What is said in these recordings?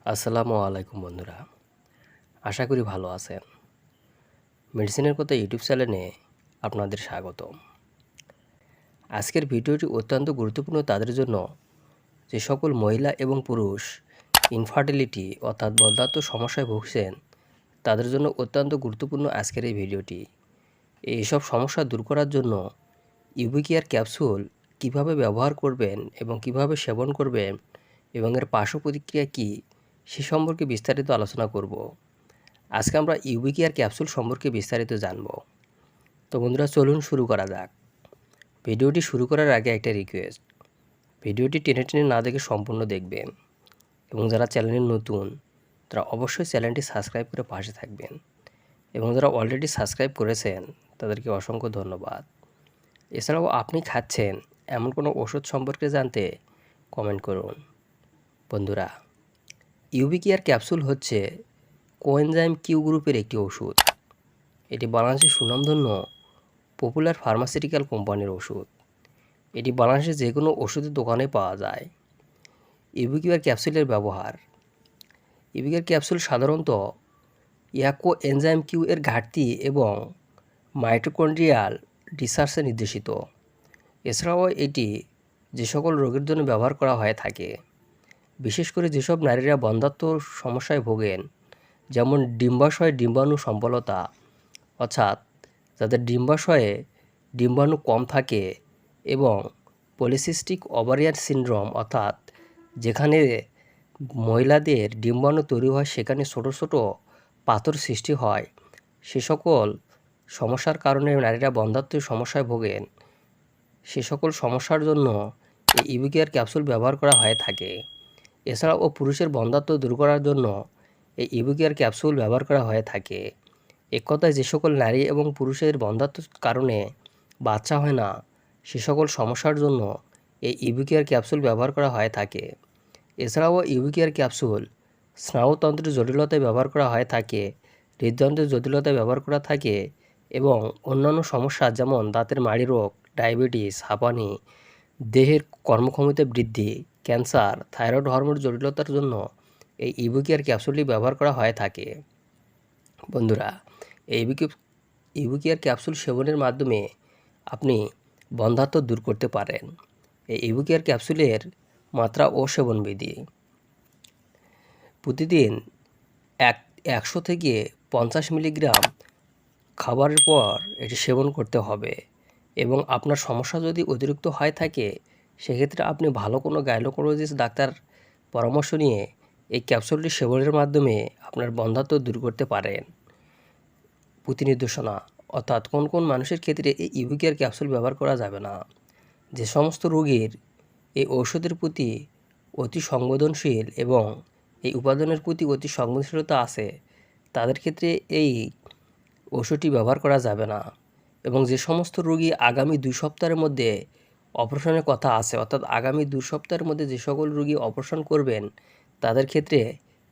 আসসালামু আলাইকুম বন্ধুরা, আশা করি ভালো আছেন। মেডিসিনের কথা ইউটিউব চ্যানেলে আপনাদের স্বাগতম। আজকের ভিডিওটি অত্যন্ত গুরুত্বপূর্ণ তাদের জন্য যে সকল মহিলা এবং পুরুষ ইনফার্টিলিটি অর্থাৎ বন্ধ্যাত্ব সমস্যায় ভুগছেন, তাদের জন্য অত্যন্ত গুরুত্বপূর্ণ আজকের এই ভিডিওটি। এইসব সমস্যা দূর করার জন্য ইউভি কেয়ার ক্যাপসুল কীভাবে ব্যবহার করবেন এবং কিভাবে সেবন করবেন এবং এর পার্শ্ব প্রতিক্রিয়া কী সে সম্পর্কে বিস্তারিত আলোচনা করব। আজকে আমরা ইউভি কেয়ার ক্যাপসুল সম্পর্কে বিস্তারিত জানব। তো বন্ধুরা, চলুন শুরু করা যাক। ভিডিওটি শুরু করার আগে একটা রিকোয়েস্ট, ভিডিওটি টেনে টেনে না দেখে সম্পূর্ণ দেখবেন এবং যারা চ্যানেলে নতুন তারা অবশ্যই চ্যানেলটি সাবস্ক্রাইব করে পাশে থাকবেন এবং যারা অলরেডি সাবস্ক্রাইব করেছেন তাদেরকে অসংখ্য ধন্যবাদ। এছাড়াও আপনি খাচ্ছেন এমন কোনো ওষুধ সম্পর্কে জানতে কমেন্ট করুন। বন্ধুরা, ইউভি কেয়ার ক্যাপসুল হচ্ছে কোএনজাইম কিউ গ্রুপের একটি ওষুধ। এটি বাংলাদেশের সুনামধন্য পপুলার ফার্মাসিউটিক্যাল কোম্পানির ওষুধ। এটি বাংলাদেশের যে কোনো ওষুধের দোকানে পাওয়া যায়। ইউভি কেয়ার ক্যাপসুলের ব্যবহার। ইউভি কেয়ার ক্যাপসুল সাধারণত কোএনজাইম কিউ এর ঘাটতি এবং মাইটোকন্ড্রিয়াল ডিসঅর্ডারে নির্দেশিত। এছাড়াও এটি যে সকল রোগের জন্য ব্যবহার করা হয়ে থাকে, বিশেষ করে যেসব নারীরা বন্ধ্যাত্ব সমস্যায় ভোগেন, যেমন ডিম্বাশয় ডিম্বাণু সম্পলতা, অর্থাৎ যাদের ডিম্বাশয়ে ডিম্বাণু কম থাকে, এবং পলিসিস্টিক ওভারিয়ান সিনড্রোম, অর্থাৎ যেখানে মহিলাদের ডিম্বাণু তৈরি হয় সেখানে ছোট ছোট পাথর সৃষ্টি হয়, সে সকল সমস্যার কারণে নারীরা বন্ধ্যাত্বের সমস্যায় ভোগেন। সে সকল সমস্যার জন্য এই ইউভি কেয়ার ক্যাপসুল ব্যবহার করা হয়ে থাকে। এছাড়াও পুরুষের বন্ধ্যাত্ব দূর করার জন্য এই ইউভি কেয়ার ক্যাপসুল ব্যবহার করা হয়ে থাকে। এক কথায় যে সকল নারী এবং পুরুষের বন্ধ্যাত্বের কারণে বাচ্চা হয় না, সে সকল সমস্যার জন্য এই ইউভি কেয়ার ক্যাপসুল ব্যবহার করা হয়ে থাকে। এছাড়াও ইউভি কেয়ার ক্যাপসুল স্নায়ুতন্ত্রের জটিলতায় ব্যবহার করা হয়ে থাকে, হৃদযন্ত্রের জটিলতায় ব্যবহার করা থাকে এবং অন্যান্য সমস্যা যেমন দাঁতের মাড়ি রোগ, ডায়াবেটিস, হাঁপানি, দেহের কর্মক্ষমতা বৃদ্ধি, ক্যান্সার, থাইরয়েড হরমোন জটিলতার জন্য এই ইউভি কেয়ার ক্যাপসুলটি ব্যবহার করা হয়ে থাকে। বন্ধুরা, এই ইউভি কেয়ার ক্যাপসুল সেবনের মাধ্যমে আপনি বন্ধ্যাত্ব দূর করতে পারেন। এই ইউভি কেয়ার ক্যাপসুলের মাত্রা ও সেবনবিধি: প্রতিদিন 100 থেকে 50 মিলিগ্রাম খাবারের পর এটি সেবন করতে হবে এবং আপনার সমস্যা যদি অতিরিক্ত হয়ে থাকে সেক্ষেত্রে আপনি ভালো কোনো গাইনোকোলজিস্ট ডাক্তার পরামর্শ নিয়ে এই ক্যাপসুলটি সেবনের মাধ্যমে আপনার বন্ধ্যাত্ব দূর করতে পারেন। প্রতিনির্দেশনা, অর্থাৎ কোন কোন মানুষের ক্ষেত্রে এই ইউভি কেয়ার ক্যাপসুল ব্যবহার করা যাবে না। যে সমস্ত রোগীর এই ঔষধের প্রতি অতি সংবেদনশীল এবং এই উপাদানের প্রতি অতি সংবেদনশীলতা আছে, তাদের ক্ষেত্রে এই ওষুধটি ব্যবহার করা যাবে না। এবং যে সমস্ত রোগী আগামী 2 সপ্তাহের মধ্যে অপারেশনের কথা আছে, অর্থাৎ আগামী 2 সপ্তাহের মধ্যে যে সকল রোগী অপারেশন করবেন তাদের ক্ষেত্রে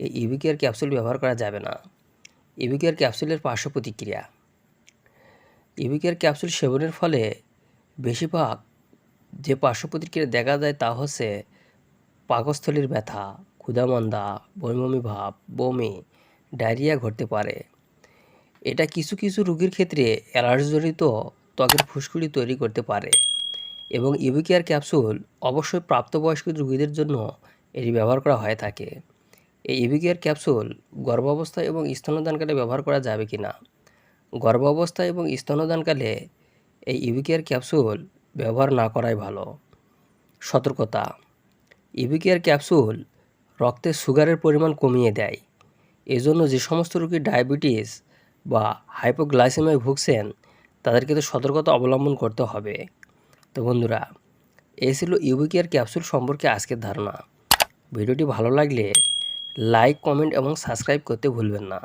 এই ইউভি কেয়ার ক্যাপসুল ব্যবহার করা যাবে না। ইউভি কেয়ার ক্যাপসুলের পার্শ্ব প্রতিক্রিয়া। ইউভি কেয়ার ক্যাপসুল সেবনের ফলে বেশিরভাগ যে পার্শ্ব প্রতিক্রিয়া দেখা যায় তা হচ্ছে পাকস্থলীর ব্যথা, ক্ষুধামন্দা, বমি ভাব, বমি, ডায়রিয়া ঘটতে পারে। এটা কিছু কিছু রোগীর ক্ষেত্রে অ্যালার্জিজনিত ত্বকের ফুসকুড়ি তৈরি করতে পারে এবং ইউভি কেয়ার ক্যাপসুল অবশ্যই প্রাপ্তবয়স্ক রোগীদের জন্য এটি ব্যবহার করা হয়ে থাকে। এই ইউভি কেয়ার ক্যাপসুল গর্ভাবস্থায় এবং স্তন্যদানকালে ব্যবহার করা যাবে কি না? গর্ভাবস্থায় এবং স্তন্যদানকালে এই ইউভি কেয়ার ক্যাপসুল ব্যবহার না করাই ভালো। সতর্কতা: ইউভি কেয়ার ক্যাপসুল রক্তে সুগারের পরিমাণ কমিয়ে দেয়। এজন্য যে সমস্ত রোগী ডায়াবেটিস বা হাইপোগ্লাইসেমিয়ায় ভুগছেন তাদেরকে তো সতর্কতা অবলম্বন করতে হবে। তো বন্ধুরা, এই ছিল ইউভি কেয়ার ক্যাপসুল সম্পর্কে আজকের ধারণা। ভিডিওটি ভালো লাগলে লাইক, কমেন্ট এবং সাবস্ক্রাইব করতে ভুলবেন না।